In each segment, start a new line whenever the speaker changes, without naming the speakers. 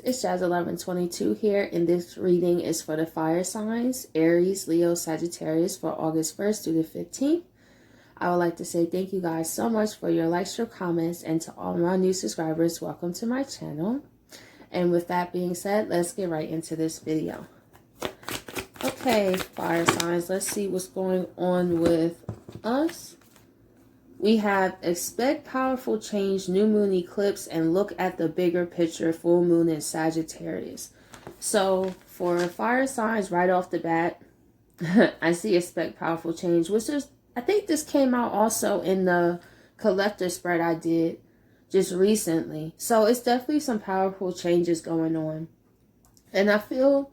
it's Jazz 1122 here, and this reading is for the fire signs, Aries, Leo, Sagittarius for August 1st through the 15th. I would like to say thank you guys so much for your likes, your comments, and to all my new subscribers, welcome to my channel. And with that being said, let's get right into this video. Okay, fire signs, let's see what's going on with us. We have expect powerful change, new moon eclipse, and look at the bigger picture, full moon in Sagittarius. So for fire signs right off the bat, I see expect powerful change, which is, I think this came out also in the collector spread I did just recently. So it's definitely some powerful changes going on. And I feel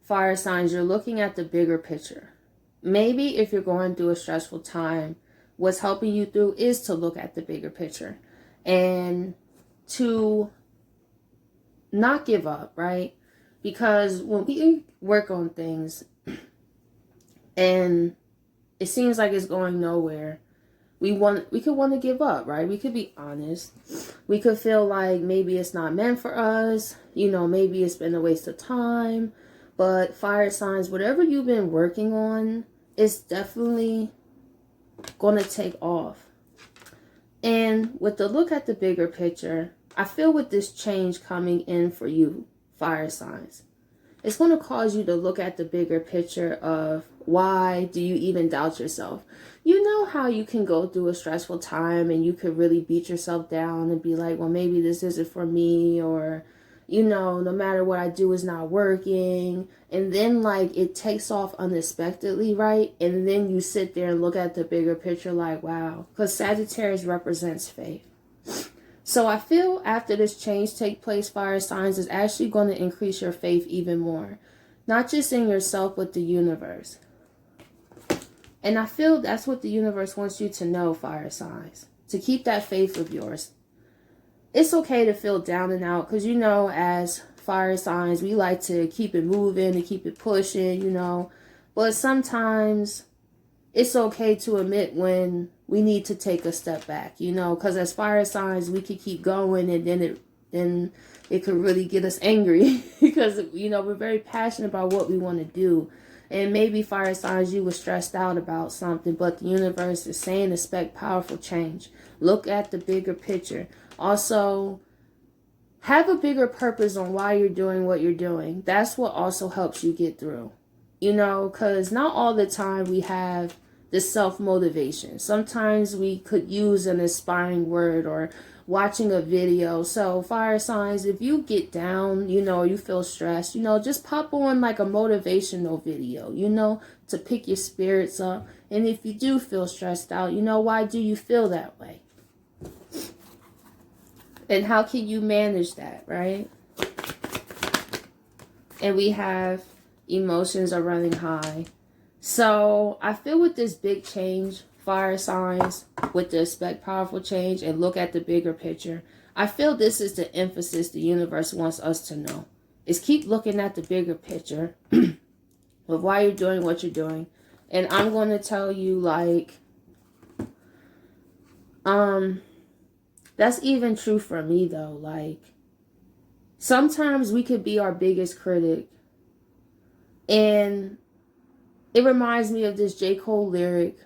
fire signs, you're looking at the bigger picture. Maybe if you're going through a stressful time, what's helping you through is to look at the bigger picture and to not give up, right? Because when we work on things and it seems like it's going nowhere, we could want to give up, right? We could be honest. We could feel like maybe it's not meant for us, maybe it's been a waste of time. But fire signs, whatever you've been working on, it's definitely going to take off. And with the look at the bigger picture, I feel with this change coming in for you, fire signs, it's going to cause you to look at the bigger picture of why do you even doubt yourself? You know how you can go through a stressful time and you could really beat yourself down and be like, well, maybe this isn't for me, or no matter what I do is not working. And then like it takes off unexpectedly, right? And then you sit there and look at the bigger picture like, wow, because Sagittarius represents faith. So I feel after this change take place, fire signs, is actually going to increase your faith even more. Not just in yourself, but the universe. And I feel that's what the universe wants you to know, fire signs. To keep that faith of yours. It's okay to feel down and out because, as fire signs, we like to keep it moving, to keep it pushing, But sometimes it's okay to admit when we need to take a step back, because as fire signs, we could keep going and then it could really get us angry because, we're very passionate about what we want to do. And maybe fire signs, you were stressed out about something, but the universe is saying expect powerful change. Look at the bigger picture. Also, have a bigger purpose on why you're doing what you're doing. That's what also helps you get through. Because not all the time we have this self-motivation. Sometimes we could use an inspiring word or watching a video. So fire signs, if you get down, you feel stressed, just pop on like a motivational video, to pick your spirits up. And if you do feel stressed out, why do you feel that way? And how can you manage that, right? And we have emotions are running high. So I feel with this big change, fire signs, with the expect powerful change and look at the bigger picture, I feel this is the emphasis the universe wants us to know. Is keep looking at the bigger picture of why you're doing what you're doing. And I'm going to tell you, like, that's even true for me, though. Like, sometimes we could be our biggest critic. And it reminds me of this J. Cole lyric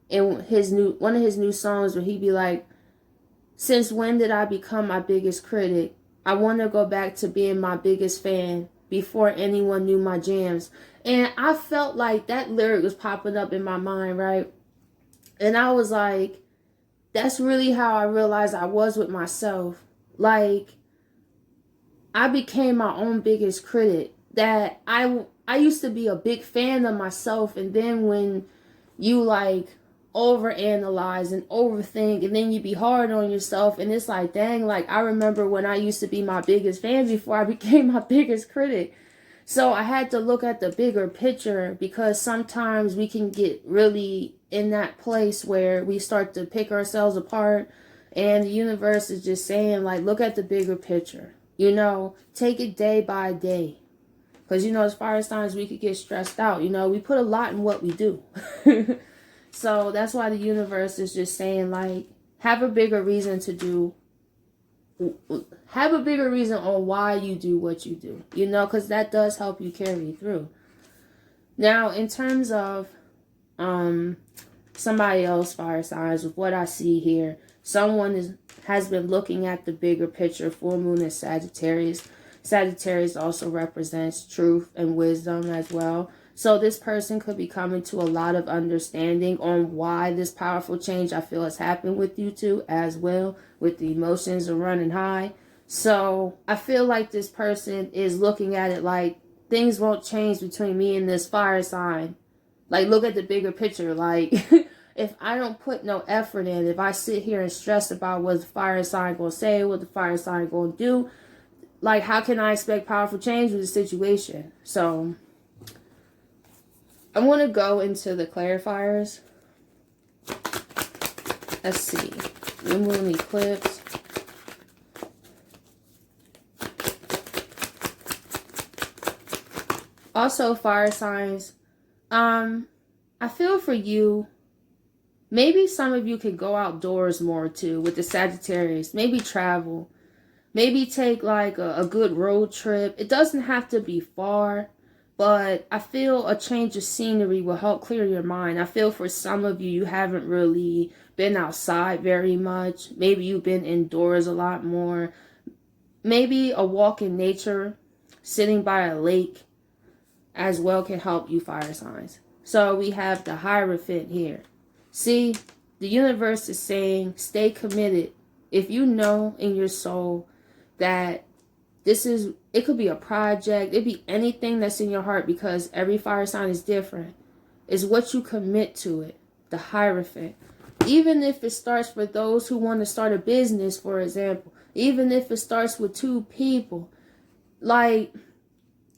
in one of his new songs where he be like, since when did I become my biggest critic? I want to go back to being my biggest fan before anyone knew my jams. And I felt like that lyric was popping up in my mind, right? And I was like, that's really how I realized I was with myself. Like, I became my own biggest critic. That I used to be a big fan of myself, and then when you like overanalyze and overthink, and then you be hard on yourself, and it's like, dang, like I remember when I used to be my biggest fan before I became my biggest critic. So I had to look at the bigger picture, because sometimes we can get really in that place where we start to pick ourselves apart, and the universe is just saying, like, look at the bigger picture, take it day by day. Because, as fire signs, we could get stressed out. We put a lot in what we do. So that's why the universe is just saying, like, have a bigger reason to do have a bigger reason on why you do what you do, you know, because that does help you carry through. Now, in terms of somebody else, fire signs, with what I see here, someone has been looking at the bigger picture. Full moon is Sagittarius. Sagittarius also represents truth and wisdom as well. So this person could be coming to a lot of understanding on why this powerful change I feel has happened with you two as well, with the emotions are running high. So I feel like this person is looking at it like things won't change between me and this fire sign. Like, look at the bigger picture. Like, if I don't put no effort in, if I sit here and stress about what the fire sign going to say, what the fire sign going to do, like, how can I expect powerful change with the situation? So I'm going to go into the clarifiers. Let's see. New moon eclipse. Also, fire signs. I feel for you, maybe some of you could go outdoors more too with the Sagittarius. Maybe travel. Maybe take like a good road trip. It doesn't have to be far, but I feel a change of scenery will help clear your mind. I feel for some of you, you haven't really been outside very much. Maybe you've been indoors a lot more. Maybe a walk in nature, sitting by a lake as well can help you, fire signs. So we have the Hierophant here. See, the universe is saying stay committed. If you know in your soul that it could be a project, it be anything that's in your heart, because every fire sign is different. It's what you commit to it. The Hierophant. Even if it starts for those who want to start a business, for example. Even if it starts with 2 people. Like,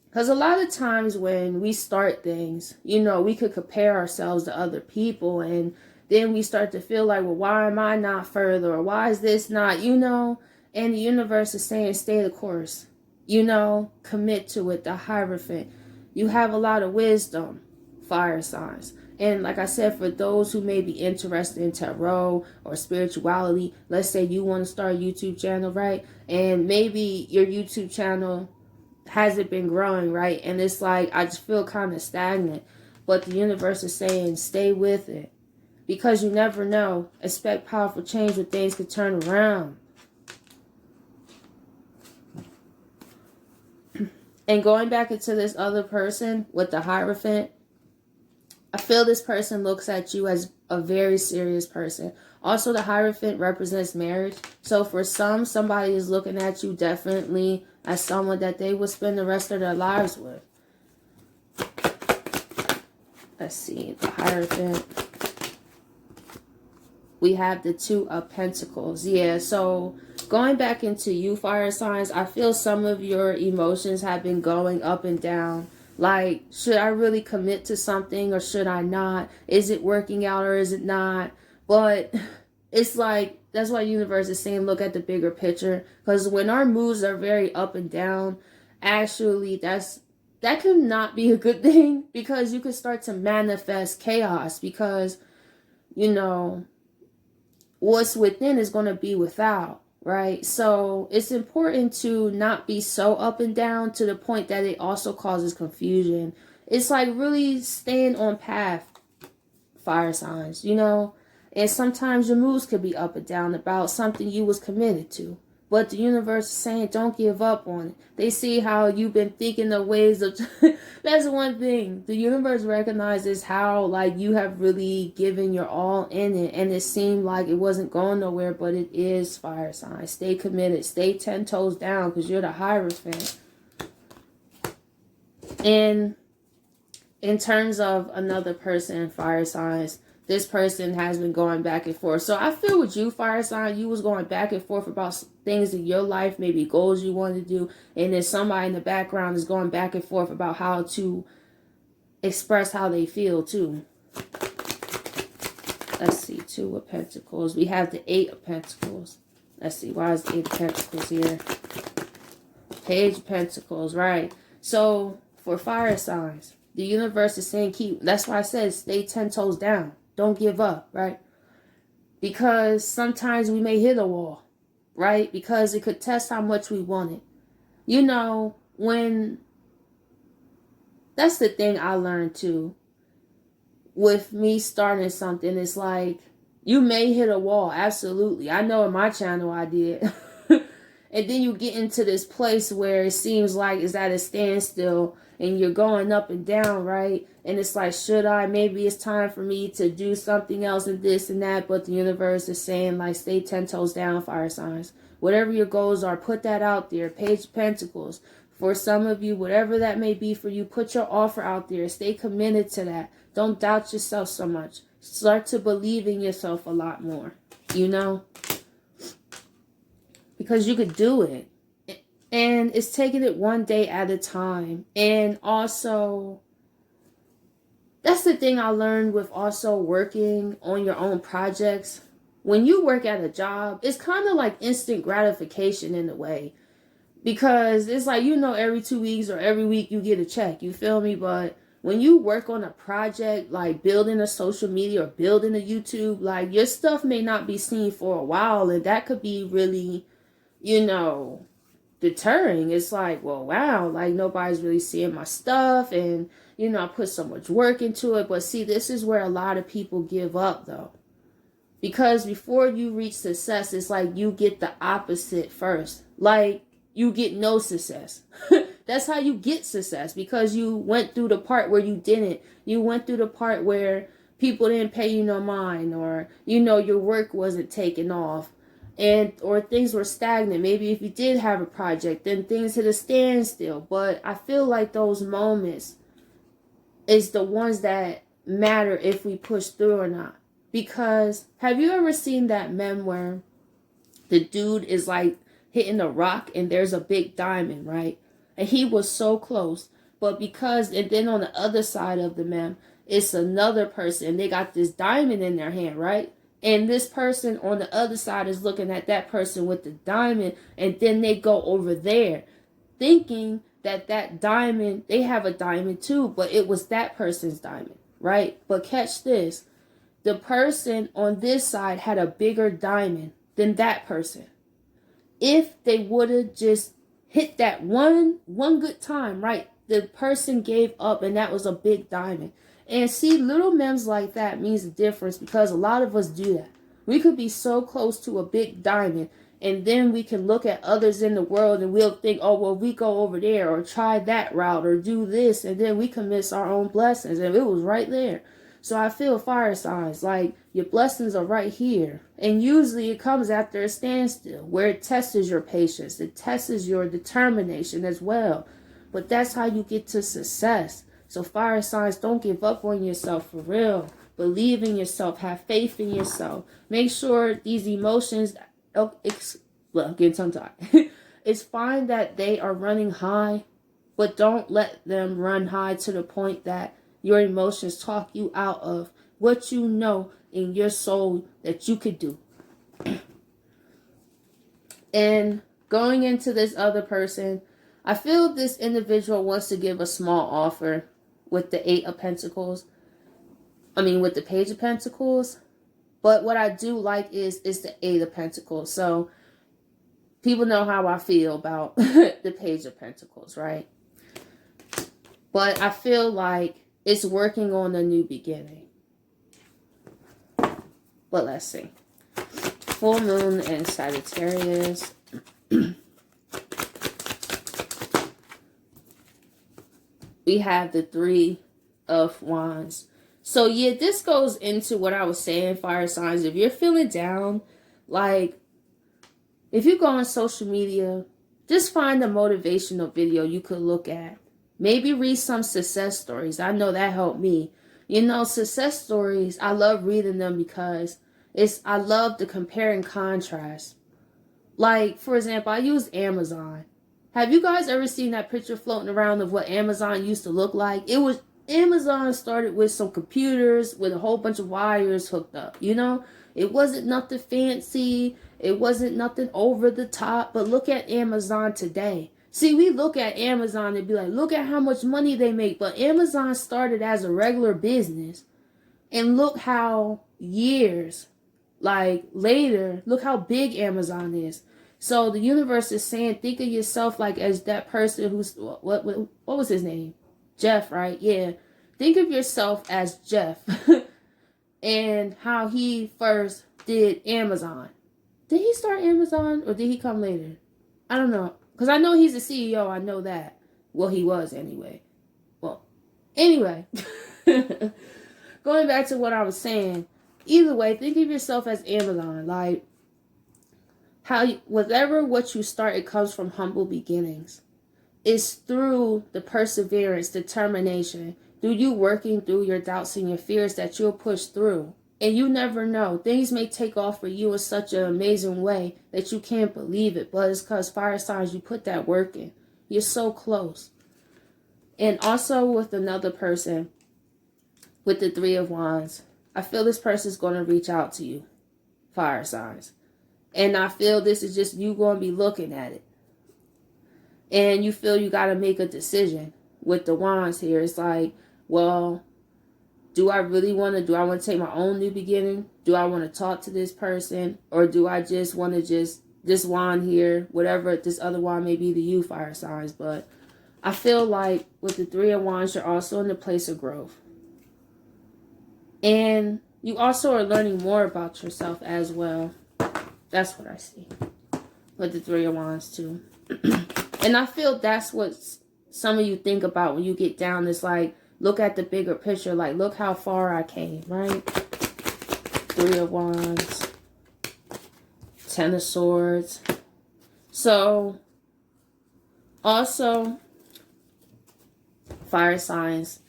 because a lot of times when we start things, you know, we could compare ourselves to other people, and then we start to feel like, well, why am I not further? Or why is this not, you know? And the universe is saying, stay the course. You know, commit to it, the Hierophant. You have a lot of wisdom, fire signs. And like I said, for those who may be interested in tarot or spirituality, let's say you want to start a YouTube channel, right? And maybe your YouTube channel hasn't been growing, right? And it's like, I just feel kind of stagnant. But the universe is saying, stay with it. Because you never know. Expect powerful change when things could turn around. And going back into this other person with the Hierophant, I feel this person looks at you as a very serious person. Also, the Hierophant represents marriage. So for somebody is looking at you definitely as someone that they would spend the rest of their lives with. Let's see, the Hierophant. We have the 2 of Pentacles. Yeah, so going back into you, fire signs, I feel some of your emotions have been going up and down. Like, should I really commit to something or should I not? Is it working out or is it not? But it's like, that's why the universe is saying look at the bigger picture. Because when our moods are very up and down, actually that could not be a good thing. Because you could start to manifest chaos. Because, you know, what's within is going to be without, right? So it's important to not be so up and down to the point that it also causes confusion. It's like really staying on path, fire signs, you know? And sometimes your moods could be up and down about something you was committed to. But the universe is saying don't give up on it. They see how you've been thinking of ways of... That's one thing. The universe recognizes how like you have really given your all in it. And it seemed like it wasn't going nowhere, but it is, fire signs. Stay committed. Stay 10 toes down because you're the Hierophant. And in terms of another person, fire signs, this person has been going back and forth. So I feel with you, fire sign, you was going back and forth about things in your life, maybe goals you wanted to do. And then somebody in the background is going back and forth about how to express how they feel too. Let's see, 2 of Pentacles. We have the 8 of Pentacles. Let's see, why is the 8 of Pentacles here? Page of Pentacles, right? So for fire signs, the universe is saying that's why I said stay 10 toes down. Don't give up, right? Because sometimes we may hit a wall. right? Because it could test how much we want it. You know, when that's the thing I learned too. With me starting something, it's like you may hit a wall. Absolutely. I know in my channel I did. And then you get into this place where it seems like it's at a standstill and you're going up and down, right? And it's like, should I? Maybe it's time for me to do something else and this and that. But the universe is saying, like, stay 10 toes down, fire signs. Whatever your goals are, put that out there. Page of Pentacles. For some of you, whatever that may be for you, put your offer out there. Stay committed to that. Don't doubt yourself so much. Start to believe in yourself a lot more, you know? Because you could do it. And it's taking it one day at a time. And also, that's the thing I learned with also working on your own projects. When you work at a job, it's kind of like instant gratification in a way. Because it's like, you know, every 2 weeks or every week you get a check. You feel me? But when you work on a project, like building a social media or building a YouTube, like your stuff may not be seen for a while. And that could be really, you know, deterring. It's like, well, wow, like nobody's really seeing my stuff. And, you know, I put so much work into it. But see, this is where a lot of people give up, though. Because before you reach success, it's like you get the opposite first. Like, you get no success. That's how you get success, because you went through the part where you didn't. You went through the part where people didn't pay you no mind, or, you know, your work wasn't taking off, and or things were stagnant. Maybe if you did have a project, then things hit a standstill. But I feel like those moments is the ones that matter if we push through or not. Because have you ever seen that meme where the dude is like hitting a rock and there's a big diamond, right? And he was so close. But because, and then on the other side of the meme, it's another person and they got this diamond in their hand, right? And this person on the other side is looking at that person with the diamond, and then they go over there thinking that that diamond, they have a diamond too, but it was that person's diamond, right? But catch this. The person on this side had a bigger diamond than that person. If they would have just hit that one good time, right? The person gave up and that was a big diamond. And see, little memes like that means a difference, because a lot of us do that. We could be so close to a big diamond, and then we can look at others in the world and we'll think, oh, well, we go over there or try that route or do this, and then we can miss our own blessings. And it was right there. So I feel fire signs, like your blessings are right here. And usually it comes after a standstill, where it tests your patience. It tests your determination as well. But that's how you get to success. So fire signs, don't give up on yourself, for real. Believe in yourself. Have faith in yourself. Make sure these emotions, getting tongue-tied. It's fine that they are running high, but don't let them run high to the point that your emotions talk you out of what you know in your soul that you could do. And going into this other person, I feel this individual wants to give a small offer with the Eight of Pentacles. With the Page of Pentacles. But what I do like is the Eight of Pentacles. So people know how I feel about the Page of Pentacles, right? But I feel like it's working on a new beginning. But let's see. Full moon and Sagittarius. We have the Three of Wands. So yeah, this goes into what I was saying, fire signs. If you're feeling down, like if you go on social media, just find a motivational video you could look at. Maybe read some success stories. I know that helped me. You know, success stories, I love reading them because I love the compare and contrast. Like, for example, I use Amazon. Have you guys ever seen that picture floating around of what Amazon used to look like? Amazon started with some computers with a whole bunch of wires hooked up, you know? It wasn't nothing fancy. It wasn't nothing over the top. But look at Amazon today. See, we look at Amazon and be like, look at how much money they make. But Amazon started as a regular business. And look how years, like later, look how big Amazon is. So the universe is saying, think of yourself like as that person who's, what was his name? Jeff, right? Yeah. Think of yourself as Jeff and how he first did Amazon. Did he start Amazon or did he come later? I don't know. Because I know he's the CEO. I know that. Well, he was anyway. Well, anyway. Going back to what I was saying. Either way, think of yourself as Amazon. Like, whatever what you start, it comes from humble beginnings. It's through the perseverance, determination, through you working through your doubts and your fears that you'll push through. And you never know. Things may take off for you in such an amazing way that you can't believe it. But it's because fire signs, you put that work in. You're so close. And also with another person, with the Three of Wands, I feel this person's going to reach out to you. Fire signs. And I feel this is just you going to be looking at it. And you feel you got to make a decision with the wands here. It's like, well, do I want to take my own new beginning? Do I want to talk to this person? Or do I just want to this wand here, whatever this other wand may be to you, fire signs. But I feel like with the Three of Wands, you're also in the place of growth. And you also are learning more about yourself as well. That's what I see with the Three of Wands too. And I feel that's what some of you think about when you get down. It's like, look at the bigger picture. Like, look how far I came, right? Three of Wands. Ten of Swords. So, also, fire signs.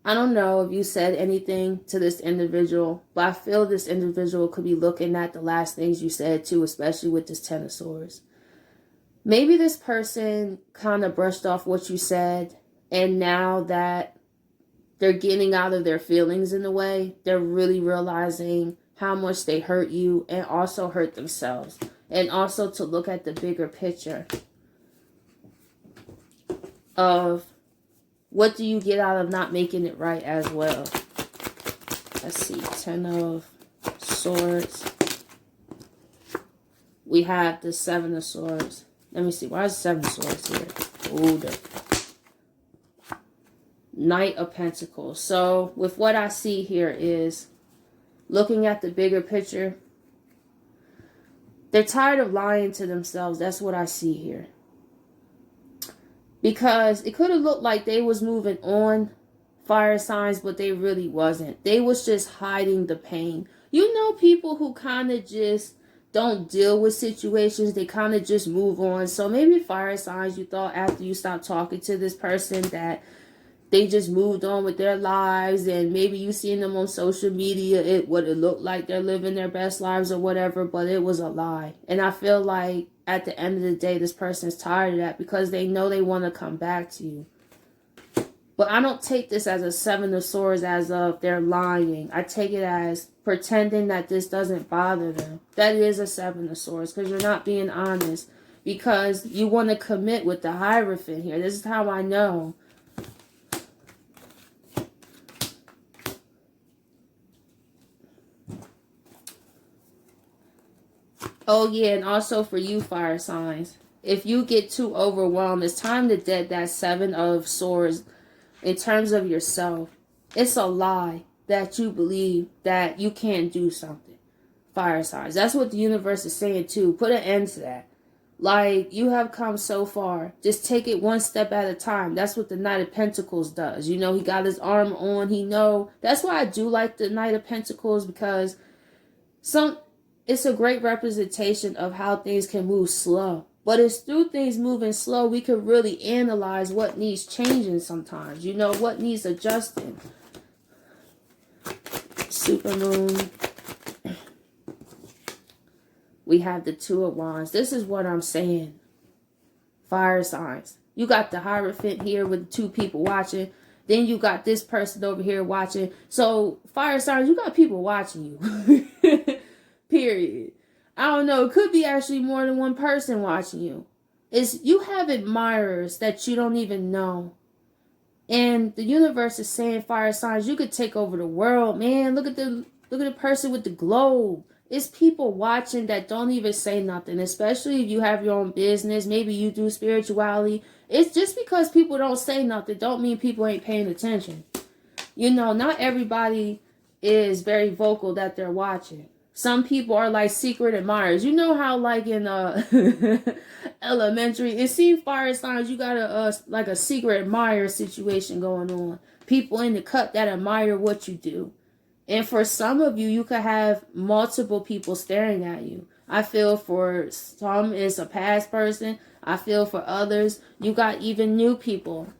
I don't know if you said anything to this individual, but I feel this individual could be looking at the last things you said too, especially with this Ten of Swords. Maybe this person kind of brushed off what you said, and now that they're getting out of their feelings in a way, they're really realizing how much they hurt you and also hurt themselves. And also to look at the bigger picture of what do you get out of not making it right as well. Let's see, Ten of Swords. We have the Seven of Swords. Let me see. Why is Seven of Swords here? Oh, the Knight of Pentacles. So, with what I see here is, looking at the bigger picture, they're tired of lying to themselves. That's what I see here. Because it could have looked like they was moving on, fire signs, but they really wasn't. They was just hiding the pain. You know, people who kind of just don't deal with situations, they kind of just move on. So maybe fire signs, you thought after you stopped talking to this person that they just moved on with their lives, and maybe you seen them on social media, it would have looked like they're living their best lives or whatever, but it was a lie. And I feel like at the end of the day, this person's tired of that because they know they want to come back to you. But I don't take this as a Seven of Swords as of they're lying. I take it as pretending that this doesn't bother them. That is a Seven of Swords because you're not being honest. Because you want to commit with the Hierophant here. This is how I know. Oh yeah, and also for you fire signs. If you get too overwhelmed, it's time to dead that Seven of Swords. In terms of yourself, it's a lie that you believe that you can't do something. Fire signs. That's what the universe is saying too. Put an end to that. Like, you have come so far. Just take it one step at a time. That's what the Knight of Pentacles does. You know, he got his arm on. He know. That's why I do like the Knight of Pentacles, because it's a great representation of how things can move slow. But it's through things moving slow, we can really analyze what needs changing sometimes. You know, what needs adjusting. Supermoon. We have the Two of Wands. This is what I'm saying. Fire signs. You got the Hierophant here with the two people watching. Then you got this person over here watching. So, fire signs, you got people watching you. Period. I don't know. It could be actually more than one person watching you. You have admirers that you don't even know. And the universe is saying, fire signs, you could take over the world, man. Look at the person with the globe. it's people watching that don't even say nothing, especially if you have your own business. Maybe you do spirituality. It's just because people don't say nothing don't mean people ain't paying attention. You know, not everybody is very vocal that they're watching. Some people are like secret admirers. You know how like in elementary, it seems fire signs, you got like a secret admirer situation going on. People in the cut that admire what you do. And for some of you, you could have multiple people staring at you. I feel for some it's a past person. I feel for others, you got even new people.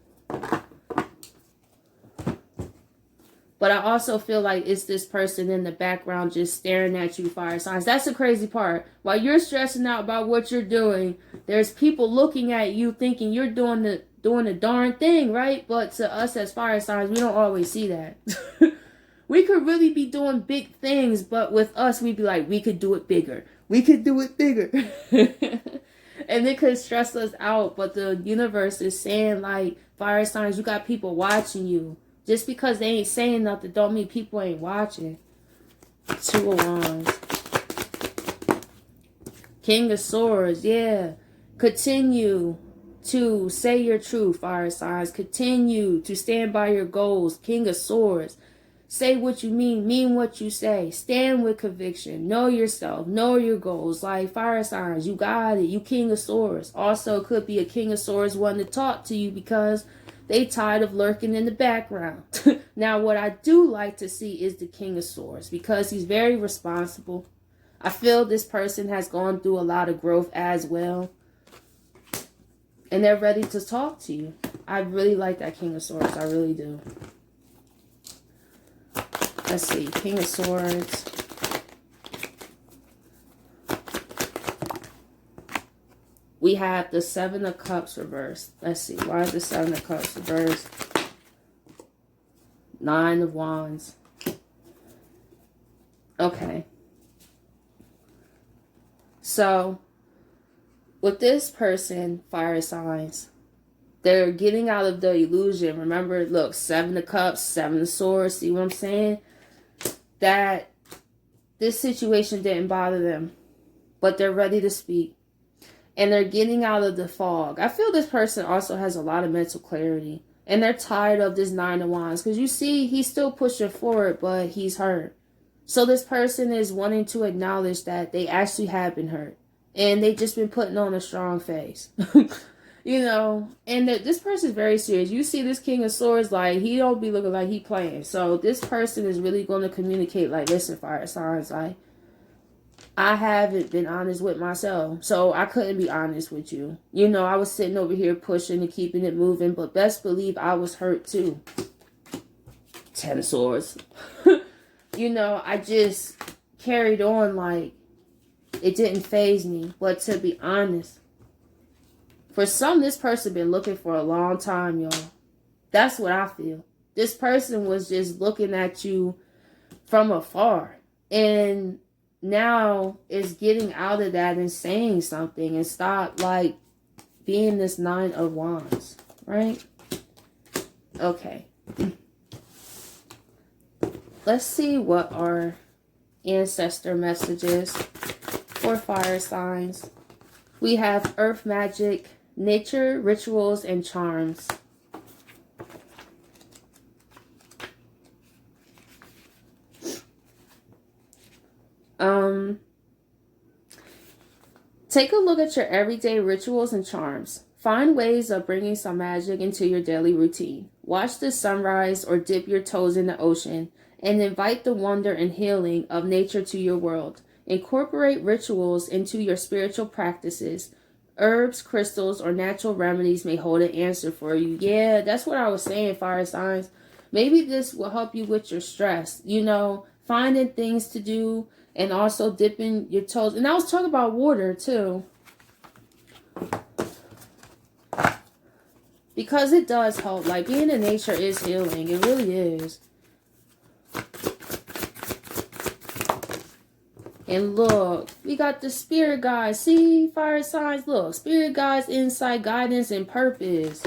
But I also feel like it's this person in the background just staring at you, fire signs. That's the crazy part. While you're stressing out about what you're doing, there's people looking at you thinking you're doing the darn thing, right? But to us as fire signs, we don't always see that. We could really be doing big things, but with us, we'd be like, we could do it bigger. We could do it bigger. And it could stress us out. But the universe is saying, like, fire signs, you got people watching you. Just because they ain't saying nothing don't mean people ain't watching. 2 of Wands. King of Swords, yeah. Continue to say your truth, fire signs. Continue to stand by your goals. King of Swords. Say what you mean what you say. Stand with conviction. Know yourself. Know your goals. Like fire signs, you got it. You King of Swords. Also could be a King of Swords wanting to talk to you because they tired of lurking in the background. Now, what I do like to see is the King of Swords because he's very responsible. I feel this person has gone through a lot of growth as well. And they're ready to talk to you. I really like that King of Swords. I really do. Let's see. King of Swords. We have the 7 of Cups reversed. Let's see. Why is the 7 of Cups reversed? 9 of Wands. Okay. So, with this person, fire signs, they're getting out of the illusion. Remember, look, 7 of Cups, 7 of Swords. See what I'm saying? That this situation didn't bother them, but they're ready to speak. And they're getting out of the fog. I feel this person also has a lot of mental clarity. And they're tired of this 9 of Wands. Because you see, he's still pushing forward, but he's hurt. So this person is wanting to acknowledge that they actually have been hurt. And they've just been putting on a strong face. You know, and this person is very serious. You see this King of Swords, like, he don't be looking like he playing. So this person is really going to communicate, like, listen, fire signs, like, I haven't been honest with myself, so I couldn't be honest with you. You know, I was sitting over here pushing and keeping it moving, but best believe I was hurt too. 10 of Swords. You know, I just carried on like it didn't faze me. But to be honest, for some, this person been looking for a long time, y'all. That's what I feel. This person was just looking at you from afar. And now is getting out of that and saying something and stop like being this 9 of Wands, right? Okay. Let's see what our ancestor messages for fire signs. We have earth magic, nature, rituals, and charms. Take a look at your everyday rituals and charms. Find ways of bringing some magic into your daily routine. Watch the sunrise or dip your toes in the ocean and invite the wonder and healing of nature to your world. Incorporate rituals into your spiritual practices. Herbs, crystals, or natural remedies may hold an answer for you. Yeah, that's what I was saying, fire signs. Maybe this will help you with your stress. You know, finding things to do and also dipping your toes. And I was talking about water too. Because it does help. Like, being in nature is healing. It really is. And look, we got the spirit guides. See, fire signs, look. Spirit guides, insight, guidance, and purpose.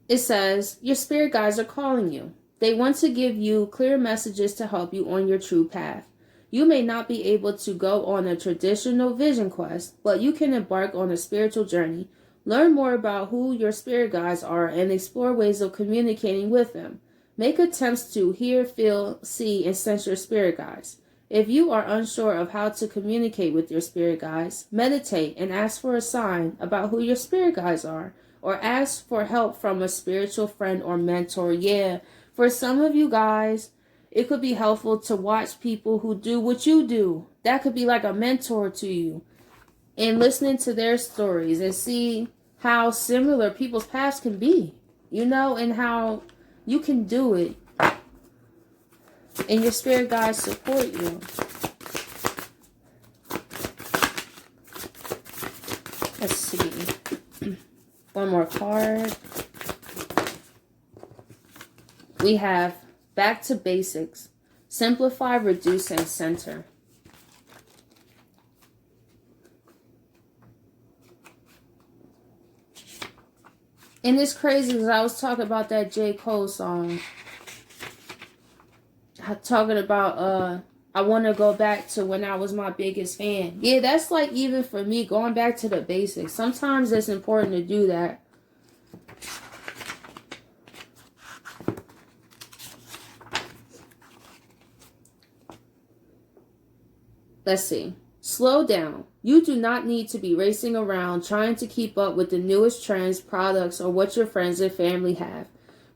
It says, your spirit guides are calling you. They want to give you clear messages to help you on your true path. You may not be able to go on a traditional vision quest, but you can embark on a spiritual journey. Learn more about who your spirit guides are and explore ways of communicating with them. Make attempts to hear, feel, see, and sense your spirit guides. If you are unsure of how to communicate with your spirit guides, meditate and ask for a sign about who your spirit guides are, or ask for help from a spiritual friend or mentor. Yeah, for some of you guys, it could be helpful to watch people who do what you do. That could be like a mentor to you. And listening to their stories and see how similar people's paths can be, you know, and how you can do it. And your spirit guides support you. Let's see. One more card. We have back to basics. Simplify, reduce, and center. And it's crazy because I was talking about that J. Cole song. Talking about, I want to go back to when I was my biggest fan. Yeah, that's like even for me, going back to the basics. Sometimes it's important to do that. Let's see. Slow down. You do not need to be racing around trying to keep up with the newest trends, products, or what your friends and family have.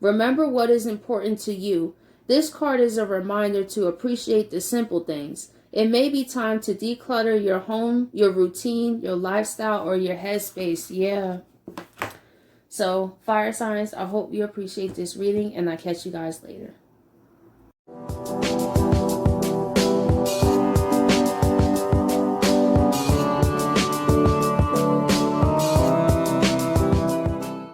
Remember what is important to you. This card is a reminder to appreciate the simple things. It may be time to declutter your home, your routine, your lifestyle, or your headspace. Yeah. So, fire signs, I hope you appreciate this reading, and I'll catch you guys later.